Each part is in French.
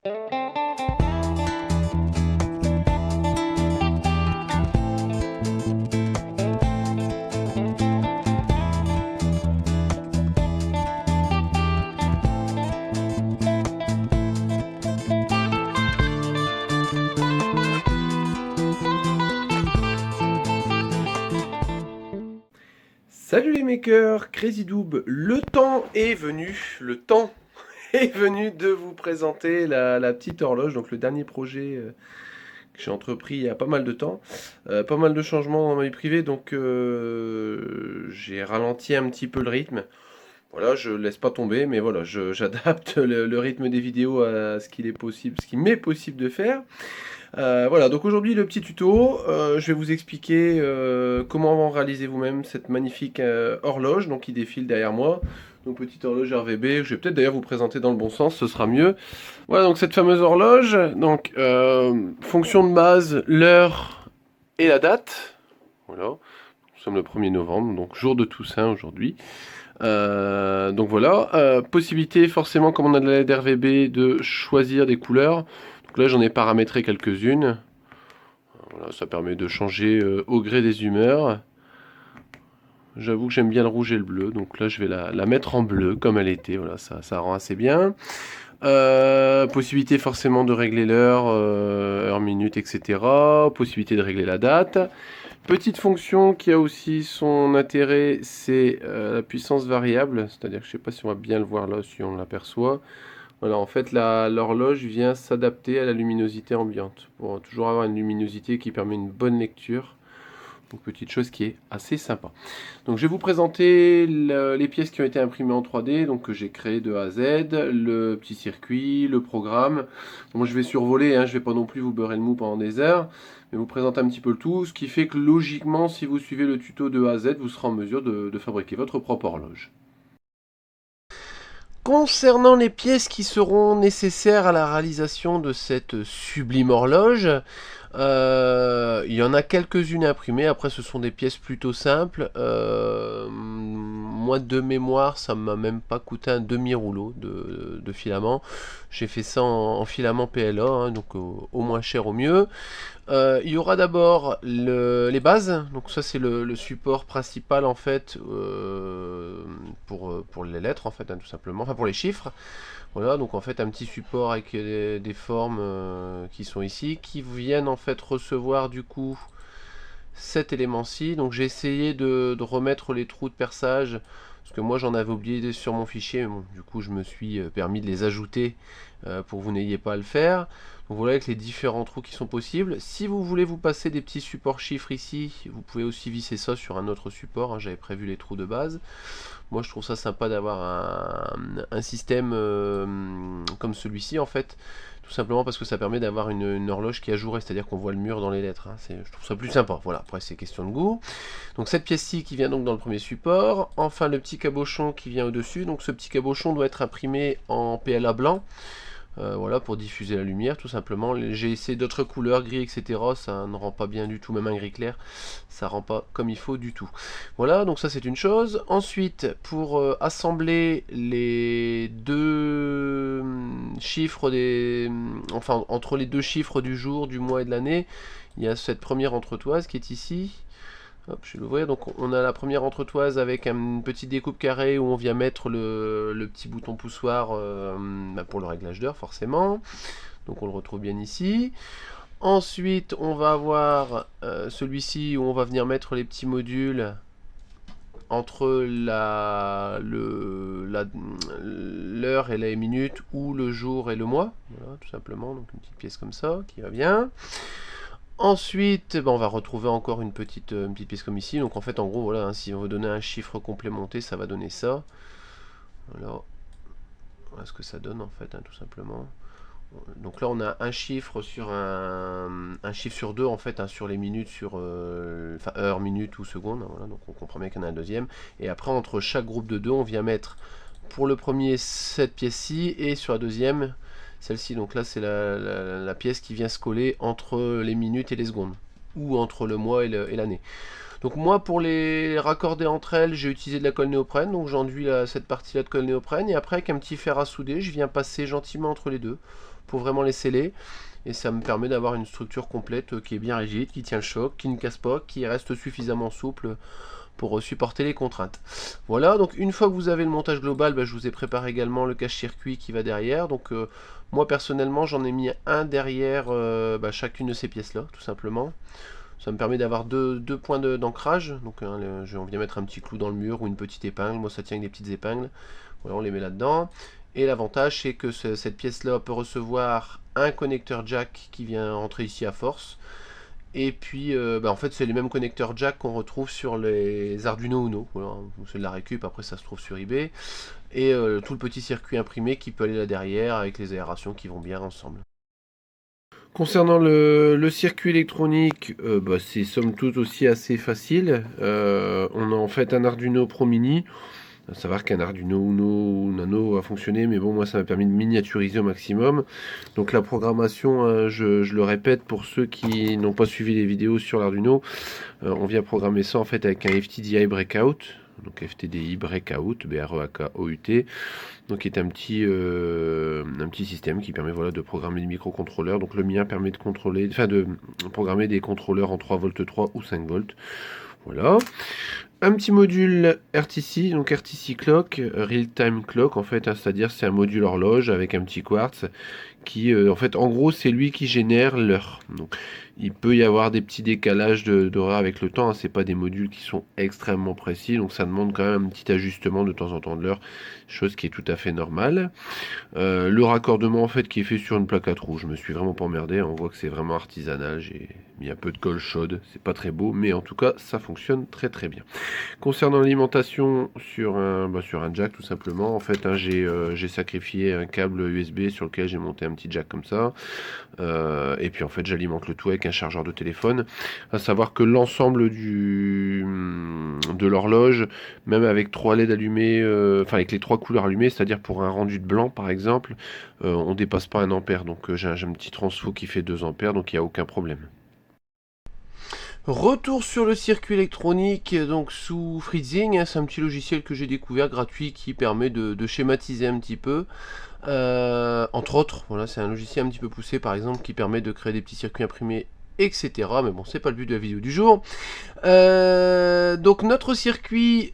Salut les makers, CrazyDoob, le temps est venu, est venu de vous présenter la petite horloge, donc le dernier projet que j'ai entrepris il y a pas mal de temps. Pas mal de changements dans ma vie privée, donc j'ai ralenti un petit peu le rythme. Voilà, je laisse pas tomber, mais voilà, j'adapte le rythme des vidéos à ce qu'il est possible, ce qu'il m'est possible de faire. Voilà, donc aujourd'hui le petit tuto, je vais vous expliquer comment réaliser vous-même cette magnifique horloge donc qui défile derrière moi. Donc petite horloge RVB, je vais peut-être d'ailleurs vous présenter dans le bon sens, ce sera mieux. Voilà donc cette fameuse horloge, donc fonction de base, l'heure et la date. Voilà, nous sommes le 1er novembre, donc jour de Toussaint aujourd'hui. Donc voilà, possibilité forcément comme on a de la LED RVB de choisir des couleurs. Donc là j'en ai paramétré quelques-unes. Voilà, ça permet de changer au gré des humeurs. J'avoue que j'aime bien le rouge et le bleu, donc là je vais la mettre en bleu comme elle était, voilà, ça rend assez bien. Possibilité forcément de régler l'heure, heure, minute, etc. Possibilité de régler la date. Petite fonction qui a aussi son intérêt, c'est la puissance variable, c'est-à-dire que je ne sais pas si on va bien le voir là, si on l'aperçoit. Voilà, en fait, l'horloge vient s'adapter à la luminosité ambiante pour toujours avoir une luminosité qui permet une bonne lecture. Donc, petite chose qui est assez sympa. Donc, je vais vous présenter les pièces qui ont été imprimées en 3D, donc que j'ai créé de A à Z, le petit circuit, le programme. Bon, je vais survoler, hein, je ne vais pas non plus vous beurrer le mou pendant des heures, mais vous présenter un petit peu le tout, ce qui fait que logiquement, si vous suivez le tuto de A à Z, vous serez en mesure de fabriquer votre propre horloge. Concernant les pièces qui seront nécessaires à la réalisation de cette sublime horloge, il y en a quelques-unes imprimées. Après, ce sont des pièces plutôt simples. Moi, de mémoire, ça m'a même pas coûté un demi-rouleau de filament. J'ai fait ça en filament PLA, hein, donc au moins cher au mieux. Il y aura d'abord les bases, donc ça c'est le support principal en fait pour les lettres en fait, hein, tout simplement, enfin pour les chiffres. Voilà, donc en fait un petit support avec des formes qui sont ici, qui viennent en fait recevoir du coup cet élément-ci. Donc j'ai essayé de remettre les trous de perçage, parce que moi j'en avais oublié sur mon fichier, bon, du coup je me suis permis de les ajouter pour que vous n'ayez pas à le faire. Donc voilà avec les différents trous qui sont possibles. Si vous voulez vous passer des petits supports chiffres ici, vous pouvez aussi visser ça sur un autre support, hein, j'avais prévu les trous de base. Moi je trouve ça sympa d'avoir un système comme celui-ci en fait, tout simplement parce que ça permet d'avoir une horloge qui est ajourée, c'est-à-dire qu'on voit le mur dans les lettres, hein. Je trouve ça plus sympa, voilà, après c'est question de goût. Donc cette pièce-ci qui vient donc dans le premier support, enfin le petit cabochon qui vient au-dessus, donc ce petit cabochon doit être imprimé en PLA blanc. Voilà, pour diffuser la lumière tout simplement. J'ai essayé d'autres couleurs, gris, etc. Ça ne rend pas bien du tout, même un gris clair, ça rend pas comme il faut du tout. Voilà, donc ça c'est une chose. Ensuite, pour assembler les deux chiffres enfin entre les deux chiffres du jour, du mois et de l'année, il y a cette première entretoise qui est ici. Hop, je vais l'ouvrir. Donc on a la première entretoise avec une petite découpe carrée où on vient mettre le petit bouton poussoir pour le réglage d'heure forcément. Donc on le retrouve bien ici. Ensuite on va avoir celui-ci où on va venir mettre les petits modules entre l'heure et la minute ou le jour et le mois. Voilà, tout simplement. Donc une petite pièce comme ça qui va bien. Ensuite, on va retrouver encore une petite pièce comme ici. Donc en fait, en gros, voilà, hein, si on veut donner un chiffre complémenté, ça va donner ça. Voilà ce que ça donne en fait, hein, tout simplement. Donc là, on a un chiffre sur un chiffre sur deux en fait, hein, sur les minutes, sur enfin heure, minute ou seconde. Hein, voilà, donc on comprend bien qu'il y en a un deuxième. Et après, entre chaque groupe de deux, on vient mettre pour le premier cette pièce-ci et sur la deuxième celle-ci. Donc là c'est la pièce qui vient se coller entre les minutes et les secondes, ou entre le mois et l'année. Donc moi pour les raccorder entre elles, j'ai utilisé de la colle néoprène, donc j'enduis cette partie là de colle néoprène, et après avec un petit fer à souder, je viens passer gentiment entre les deux. pour vraiment les sceller. Et ça me permet d'avoir une structure complète qui est bien rigide, qui tient le choc, qui ne casse pas, qui reste suffisamment souple pour supporter les contraintes. Voilà, donc une fois que vous avez le montage global, je vous ai préparé également le cache-circuit qui va derrière. Donc moi personnellement j'en ai mis un derrière chacune de ces pièces là, tout simplement. Ça me permet d'avoir deux points d'ancrage. Donc on vient mettre un petit clou dans le mur ou une petite épingle. Moi ça tient avec des petites épingles. Voilà, on les met là-dedans. Et l'avantage c'est que cette pièce là peut recevoir un connecteur jack qui vient rentrer ici à force. Et puis en fait c'est les mêmes connecteurs jack qu'on retrouve sur les Arduino Uno. Voilà, c'est de la récup, après ça se trouve sur eBay. Et tout le petit circuit imprimé qui peut aller là derrière avec les aérations qui vont bien ensemble. Concernant le circuit électronique, c'est somme toute aussi assez facile. On a en fait un Arduino Pro Mini. À savoir qu'un Arduino Uno Nano a fonctionné, mais bon, moi ça m'a permis de miniaturiser au maximum. Donc la programmation, je le répète pour ceux qui n'ont pas suivi les vidéos sur l'Arduino, on vient programmer ça en fait avec un FTDI Breakout. Donc FTDI Breakout, B-R-E-A-K-O-U-T, donc qui est un petit système qui permet de programmer des microcontrôleurs. Donc le mien permet de programmer des contrôleurs en 3V 3 ou 5V. Voilà. Un petit module RTC, donc RTC Clock, Real Time Clock en fait, c'est-à-dire c'est un module horloge avec un petit quartz qui en fait en gros c'est lui qui génère l'heure. Donc il peut y avoir des petits décalages d'horaire avec le temps, c'est pas des modules qui sont extrêmement précis, donc ça demande quand même un petit ajustement de temps en temps de l'heure, chose qui est tout à fait normale. Le raccordement en fait qui est fait sur une plaque à trous, je me suis vraiment pas emmerdé, on voit que c'est vraiment artisanal, j'ai mis un peu de colle chaude, c'est pas très beau, mais en tout cas ça fonctionne très très bien. Concernant l'alimentation sur un jack tout simplement, en fait j'ai sacrifié un câble USB sur lequel j'ai monté un petit jack comme ça, et puis en fait j'alimente le tout avec un chargeur de téléphone. À savoir que l'ensemble de l'horloge, même avec 3 LED allumés, avec les 3 couleurs allumées, c'est-à-dire pour un rendu de blanc par exemple, on dépasse pas 1 ampère, donc j'ai un petit transfo qui fait 2 ampères, donc il n'y a aucun problème. Retour sur le circuit électronique donc sous Freezing, c'est un petit logiciel que j'ai découvert gratuit qui permet de schématiser un petit peu. Entre autres, voilà, c'est un logiciel un petit peu poussé par exemple qui permet de créer des petits circuits imprimés, etc. Mais bon, c'est pas le but de la vidéo du jour. Donc notre circuit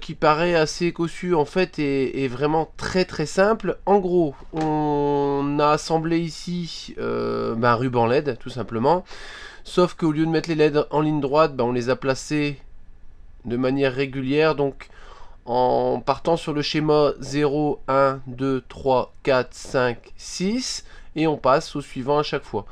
qui paraît assez cossu en fait est vraiment très très simple. En gros, on a assemblé ici un ruban LED tout simplement. Sauf qu'au lieu de mettre les LED en ligne droite, on les a placés de manière régulière. Donc en partant sur le schéma 0, 1, 2, 3, 4, 5, 6. Et on passe au suivant à chaque fois.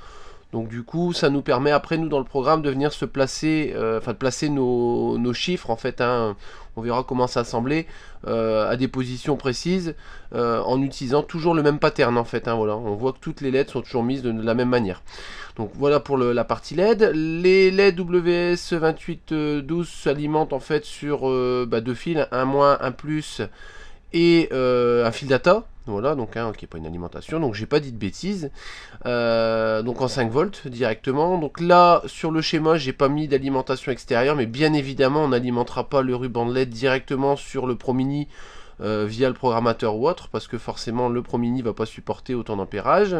Donc du coup, ça nous permet après, nous, dans le programme, de venir se placer, de placer nos chiffres, en fait, on verra comment s'assembler, à des positions précises, en utilisant toujours le même pattern, en fait, voilà. On voit que toutes les LED sont toujours mises de la même manière. Donc voilà pour la partie LED. Les LED WS2812 s'alimentent, en fait, sur 2 fils, un moins, un plus, et un fil data. Voilà, donc qui n'est pas une alimentation, donc j'ai pas dit de bêtises. Donc en 5V directement. Donc là, sur le schéma, j'ai pas mis d'alimentation extérieure, mais bien évidemment, on n'alimentera pas le ruban de LED directement sur le Pro Mini via le programmateur ou autre, parce que forcément, le Pro Mini va pas supporter autant d'ampérage.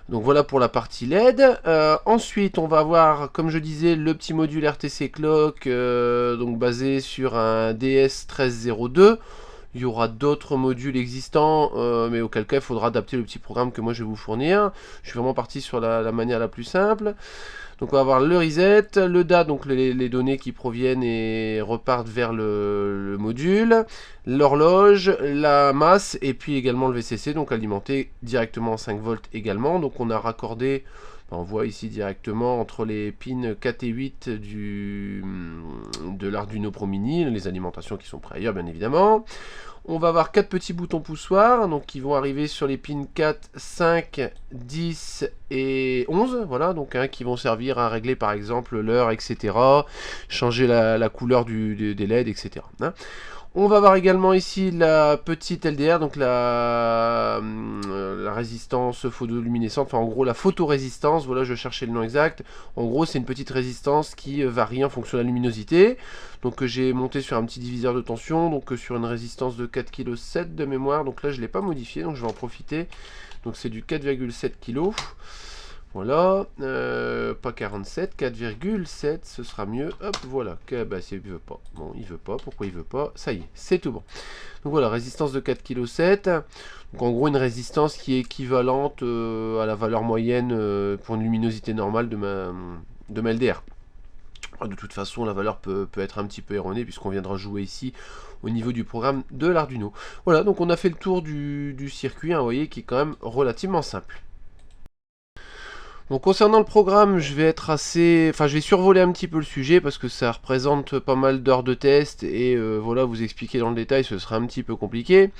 Donc voilà pour la partie LED. Ensuite, on va avoir, comme je disais, le petit module RTC Clock, donc basé sur un DS1302. Il y aura d'autres modules existants, mais auquel cas il faudra adapter le petit programme que moi je vais vous fournir. Je suis vraiment parti sur la manière la plus simple. Donc on va avoir le reset, le DAT, donc les données qui proviennent et repartent vers le module, l'horloge, la masse, et puis également le VCC, donc alimenté directement en 5V également. Donc on a raccordé, on voit ici directement entre les pins 4 et 8 de l'Arduino Pro Mini, les alimentations qui sont prêtes ailleurs bien évidemment. On va avoir 4 petits boutons poussoirs, donc qui vont arriver sur les pins 4, 5, 10 et 11, voilà, donc qui vont servir à régler par exemple l'heure, etc. Changer la couleur des LED, etc. On va voir également ici la petite LDR, donc la résistance photoluminescente, enfin en gros la photorésistance, voilà, je cherchais le nom exact. En gros c'est une petite résistance qui varie en fonction de la luminosité. Donc j'ai monté sur un petit diviseur de tension, donc sur une résistance de 4,7 kg de mémoire, donc là je ne l'ai pas modifié, donc je vais en profiter Donc c'est du 4,7 kg. Voilà, pas 47, 4,7, ce sera mieux. Hop, voilà. Bah, il veut pas. Bon, il veut pas. Pourquoi il veut pas? Ça y est, c'est tout bon. Donc voilà, résistance de 4,7 kg. Donc en gros, une résistance qui est équivalente à la valeur moyenne pour une luminosité normale de ma LDR. De toute façon, la valeur peut être un petit peu erronée puisqu'on viendra jouer ici au niveau du programme de l'Arduino. Voilà, donc on a fait le tour du circuit, hein, vous voyez, qui est quand même relativement simple. Donc concernant le programme, je vais survoler un petit peu le sujet parce que ça représente pas mal d'heures de test et voilà, vous expliquer dans le détail, ce sera un petit peu compliqué.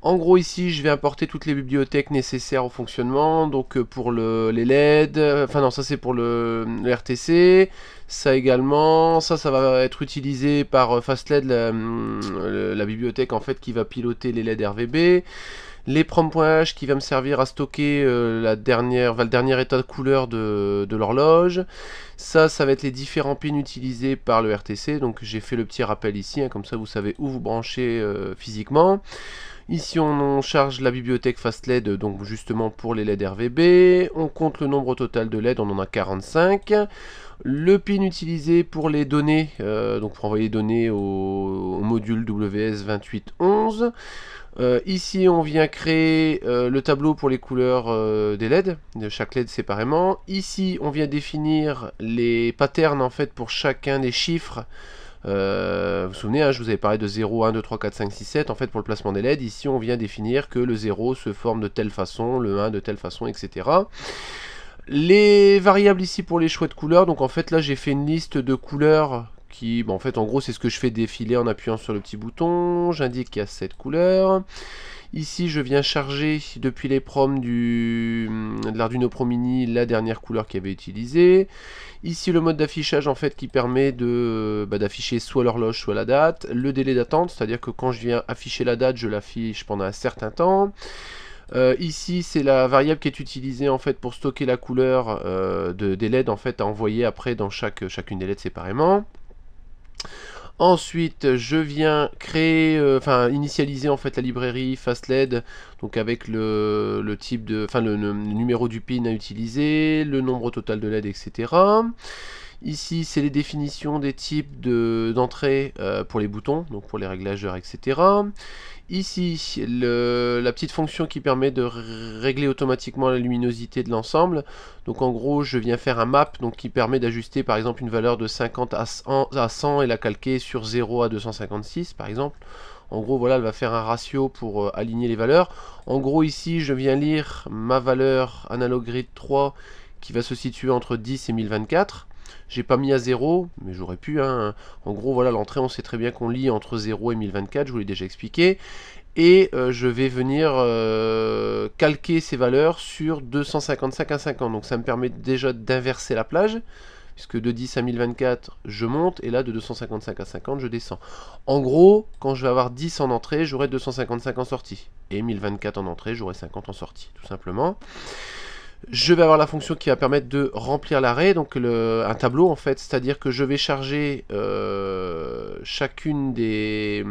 En gros ici, je vais importer toutes les bibliothèques nécessaires au fonctionnement, donc pour les LED, enfin non, ça c'est pour le RTC, ça également, ça va être utilisé par FastLED, la bibliothèque en fait qui va piloter les LED RVB. Les prom.h qui va me servir à stocker le dernier état de couleur de l'horloge. Ça va être les différents pins utilisés par le RTC. Donc j'ai fait le petit rappel ici, hein, comme ça vous savez où vous branchez physiquement. Ici on charge la bibliothèque FastLED, donc justement pour les LED RVB. On compte le nombre total de LED, on en a 45. Le pin utilisé pour les données, donc pour envoyer les données au module WS2811. Ici on vient créer le tableau pour les couleurs des LED, de chaque LED séparément. Ici on vient définir les patterns en fait pour chacun des chiffres. Vous vous souvenez, hein, je vous avais parlé de 0, 1, 2, 3, 4, 5, 6, 7 en fait pour le placement des LED. Ici on vient définir que le 0 se forme de telle façon, le 1 de telle façon, etc. Les variables ici pour les choix de couleurs, donc en fait là j'ai fait une liste de couleurs qui, en fait en gros c'est ce que je fais défiler en appuyant sur le petit bouton. J'indique qu'il y a 7 couleurs. Ici je viens charger depuis les proms de l'Arduino Pro Mini la dernière couleur qu'il y avait utilisée. Ici le mode d'affichage en fait qui permet d'afficher soit l'horloge soit la date. Le délai d'attente, c'est-à-dire que quand je viens afficher la date je l'affiche pendant un certain temps. Ici c'est la variable qui est utilisée en fait pour stocker la couleur des LED en fait à envoyer après dans chacune des LED séparément. Ensuite, je viens créer, initialiser en fait la librairie FastLED, donc avec le type le numéro du pin à utiliser, le nombre total de LED, etc. Ici, c'est les définitions des types d'entrée pour les boutons, donc pour les réglages, etc. Ici, la petite fonction qui permet de régler automatiquement la luminosité de l'ensemble. Donc en gros, je viens faire un map donc, qui permet d'ajuster par exemple une valeur de 50 à 100 et la calquer sur 0 à 256 par exemple. En gros, voilà, elle va faire un ratio pour aligner les valeurs. En gros, ici, je viens lire ma valeur Analog Grid 3 qui va se situer entre 10 et 1024. J'ai pas mis à 0, mais j'aurais pu. Hein. En gros, voilà, l'entrée, on sait très bien qu'on lit entre 0 et 1024, je vous l'ai déjà expliqué. Et je vais venir calquer ces valeurs sur 255 à 50. Donc ça me permet déjà d'inverser la plage, puisque de 10 à 1024, je monte, et là, de 255 à 50, je descends. En gros, quand je vais avoir 10 en entrée, j'aurai 255 en sortie. Et 1024 en entrée, j'aurai 50 en sortie, tout simplement. Je vais avoir la fonction qui va permettre de remplir l'arrêt, donc un tableau en fait, c'est-à-dire que je vais charger chacun des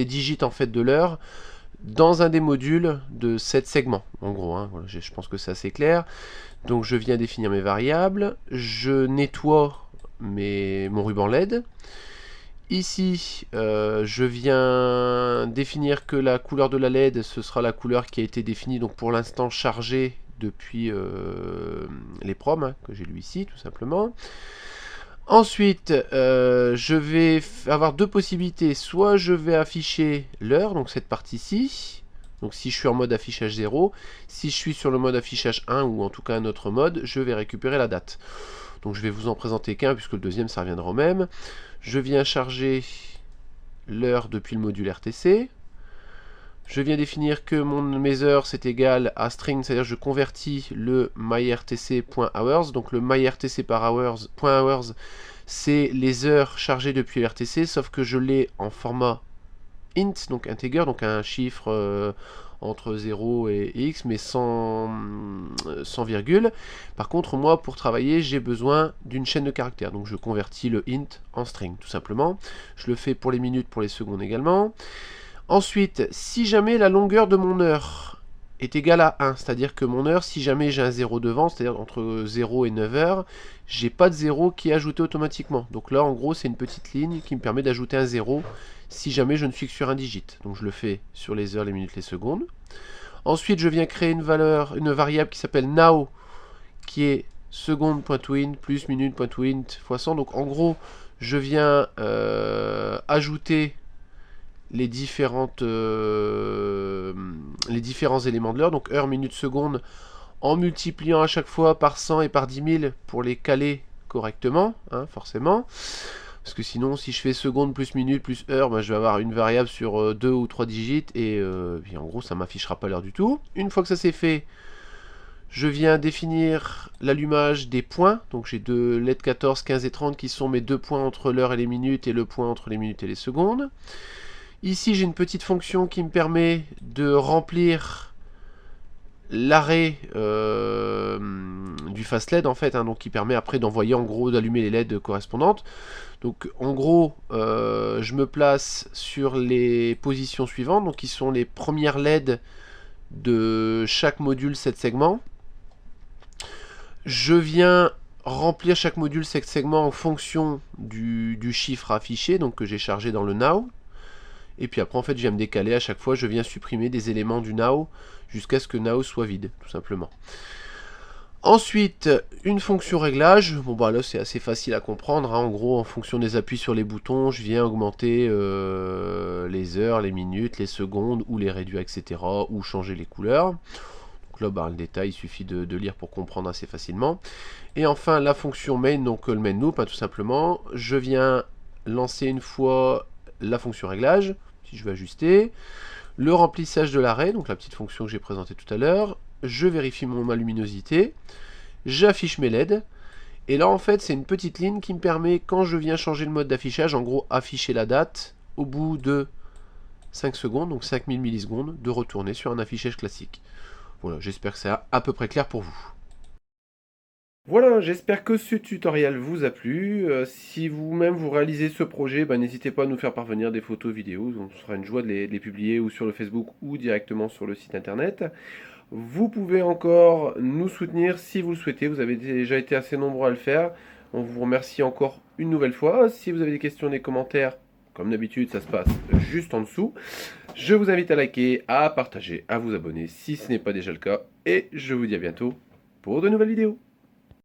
digits en fait de l'heure dans un des modules de 7 segments, en gros, hein, voilà, je pense que c'est assez clair. Donc je viens définir mes variables, je nettoie mon ruban LED. Ici, je viens définir que la couleur de la LED, ce sera la couleur qui a été définie, donc pour l'instant chargée depuis les proms, hein, que j'ai lu ici, tout simplement. Ensuite, je vais avoir deux possibilités. Soit je vais afficher l'heure, donc cette partie-ci. Donc si je suis en mode affichage 0, si je suis sur le mode affichage 1, ou en tout cas un autre mode, je vais récupérer la date. Donc je vais vous en présenter qu'un, puisque le deuxième, ça reviendra au même. Je viens charger l'heure depuis le module RTC. Je viens définir que mes heures c'est égal à string, c'est-à-dire je convertis le myrtc.hours. Donc le myrtc par hours, c'est les heures chargées depuis le RTC, sauf que je l'ai en format int, donc integer, donc un chiffre entre 0 et x, mais sans virgule. Par contre, moi, pour travailler, j'ai besoin d'une chaîne de caractères. Donc je convertis le int en string, tout simplement. Je le fais pour les minutes, pour les secondes également. Ensuite, si jamais la longueur de mon heure est égal à 1. C'est-à-dire que mon heure, si jamais j'ai un 0 devant, c'est-à-dire entre 0 et 9 heures, j'ai pas de 0 qui est ajouté automatiquement. Donc là, en gros, c'est une petite ligne qui me permet d'ajouter un 0 si jamais je ne suis que sur un digit. Donc je le fais sur les heures, les minutes, les secondes. Ensuite, je viens créer une variable qui s'appelle now, qui est seconde.win plus minute.win fois 100. Donc en gros, je viens ajouter les différents éléments de l'heure, donc heure, minute, seconde, en multipliant à chaque fois par 100 et par 10 000 pour les caler correctement, hein, forcément. Parce que sinon, si je fais seconde plus minute plus heure, ben, je vais avoir une variable sur 2 ou 3 digits, et puis en gros, ça ne m'affichera pas l'heure du tout. Une fois que ça c'est fait, je viens définir l'allumage des points. Donc j'ai deux LED 14, 15 et 30 qui sont mes deux points entre l'heure et les minutes, et le point entre les minutes et les secondes. Ici, j'ai une petite fonction qui me permet de remplir l'arrêt du fast LED en fait, hein, donc qui permet après d'envoyer en gros d'allumer les LED correspondantes. Donc en gros, je me place sur les positions suivantes, donc qui sont les premières LED de chaque module 7 segments. Je viens remplir chaque module 7 segments en fonction du chiffre affiché, donc que j'ai chargé dans le now. Et puis après, en fait, je viens me décaler à chaque fois, je viens supprimer des éléments du now jusqu'à ce que now soit vide, tout simplement. Ensuite, une fonction réglage. Bon, bah là, c'est assez facile à comprendre, hein. En gros, en fonction des appuis sur les boutons, je viens augmenter les heures, les minutes, les secondes, ou les réduire, etc., ou changer les couleurs. Donc là, bah, le détail, il suffit de lire pour comprendre assez facilement. Et enfin, la fonction main, donc le main loop, hein, tout simplement. Je viens lancer une fois la fonction réglage, si je veux ajuster, le remplissage de l'arrêt, donc la petite fonction que j'ai présentée tout à l'heure, je vérifie ma luminosité, j'affiche mes LED, et là en fait c'est une petite ligne qui me permet, quand je viens changer le mode d'affichage, en gros afficher la date, au bout de 5 secondes, donc 5000 millisecondes, de retourner sur un affichage classique. Voilà, j'espère que c'est à peu près clair pour vous. Voilà, j'espère que ce tutoriel vous a plu. Si vous-même vous réalisez ce projet, n'hésitez pas à nous faire parvenir des photos, vidéos. On sera une joie de les publier ou sur le Facebook ou directement sur le site internet. Vous pouvez encore nous soutenir si vous le souhaitez. Vous avez déjà été assez nombreux à le faire. On vous remercie encore une nouvelle fois. Si vous avez des questions, des commentaires, comme d'habitude, ça se passe juste en dessous. Je vous invite à liker, à partager, à vous abonner si ce n'est pas déjà le cas. Et je vous dis à bientôt pour de nouvelles vidéos.